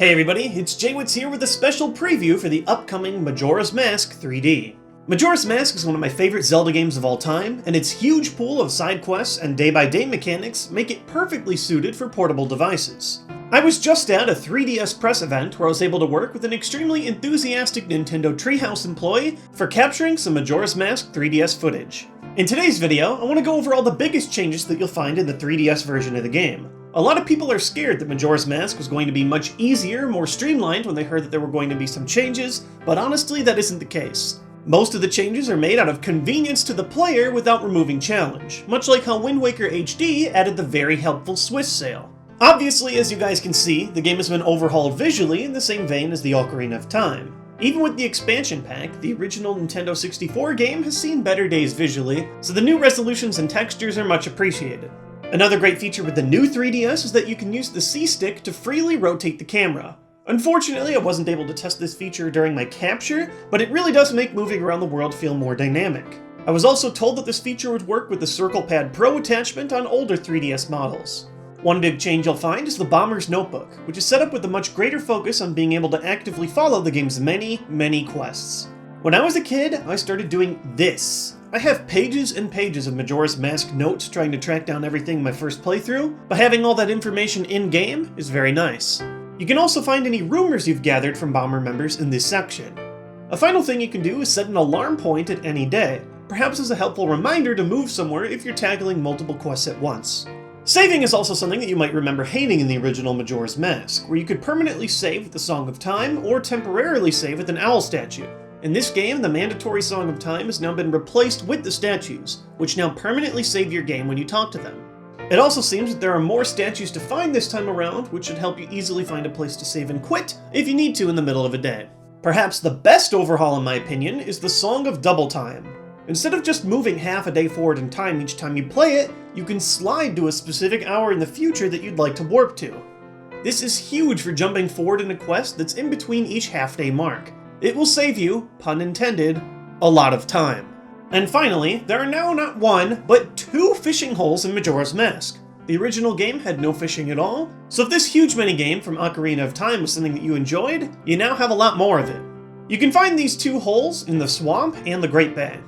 Hey everybody, it's TheJWittz here with a special preview for the upcoming Majora's Mask 3D. Majora's Mask is one of my favorite Zelda games of all time, and its huge pool of side quests and day-by-day mechanics make it perfectly suited for portable devices. I was just at a 3DS press event where I was able to work with an extremely enthusiastic Nintendo Treehouse employee for capturing some Majora's Mask 3DS footage. In today's video, I want to go over all the biggest changes that you'll find in the 3DS version of the game. A lot of people are scared that Majora's Mask was going to be much easier, more streamlined when they heard that there were going to be some changes, but honestly that isn't the case. Most of the changes are made out of convenience to the player without removing challenge, much like how Wind Waker HD added the very helpful Swiss sail. Obviously, as you guys can see, the game has been overhauled visually in the same vein as the Ocarina of Time. Even with the expansion pack, the original Nintendo 64 game has seen better days visually, so the new resolutions and textures are much appreciated. Another great feature with the new 3DS is that you can use the C-stick to freely rotate the camera. Unfortunately, I wasn't able to test this feature during my capture, but it really does make moving around the world feel more dynamic. I was also told that this feature would work with the Circle Pad Pro attachment on older 3DS models. One big change you'll find is the Bomber's Notebook, which is set up with a much greater focus on being able to actively follow the game's many quests. When I was a kid, I started doing this. I have pages and pages of Majora's Mask notes trying to track down everything in my first playthrough, but having all that information in-game is very nice. You can also find any rumors you've gathered from Bomber members in this section. A final thing you can do is set an alarm point at any day, perhaps as a helpful reminder to move somewhere if you're tackling multiple quests at once. Saving is also something that you might remember hating in the original Majora's Mask, where you could permanently save with the Song of Time or temporarily save with an owl statue. In this game, the mandatory Song of Time has now been replaced with the statues, which now permanently save your game when you talk to them. It also seems that there are more statues to find this time around, which should help you easily find a place to save and quit if you need to in the middle of a day. Perhaps the best overhaul in my opinion is the Song of Double Time. Instead of just moving half a day forward in time each time you play it, you can slide to a specific hour in the future that you'd like to warp to. This is huge for jumping forward in a quest that's in between each half-day mark. It will save you, pun intended, a lot of time. And finally, there are now not one, but two fishing holes in Majora's Mask. The original game had no fishing at all, so if this huge minigame from Ocarina of Time was something that you enjoyed, you now have a lot more of it. You can find these two holes in the swamp and the Great Bay.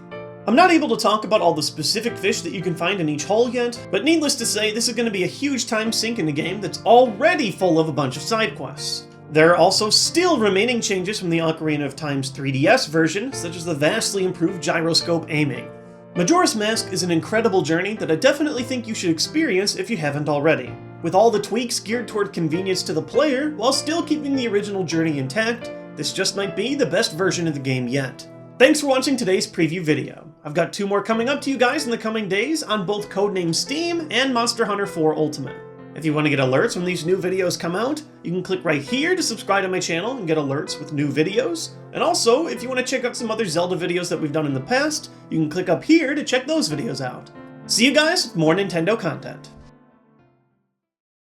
I'm not able to talk about all the specific fish that you can find in each hole yet, but needless to say, this is going to be a huge time sink in a game that's already full of a bunch of side quests. There are also still remaining changes from the Ocarina of Time's 3DS version, such as the vastly improved gyroscope aiming. Majora's Mask is an incredible journey that I definitely think you should experience if you haven't already. With all the tweaks geared toward convenience to the player, while still keeping the original journey intact, this just might be the best version of the game yet. Thanks for watching today's preview video. I've got two more coming up to you guys in the coming days on both Codename Steam and Monster Hunter 4 Ultimate. If you want to get alerts when these new videos come out, you can click right here to subscribe to my channel and get alerts with new videos. And also, if you want to check out some other Zelda videos that we've done in the past, you can click up here to check those videos out. See you guys with more Nintendo content.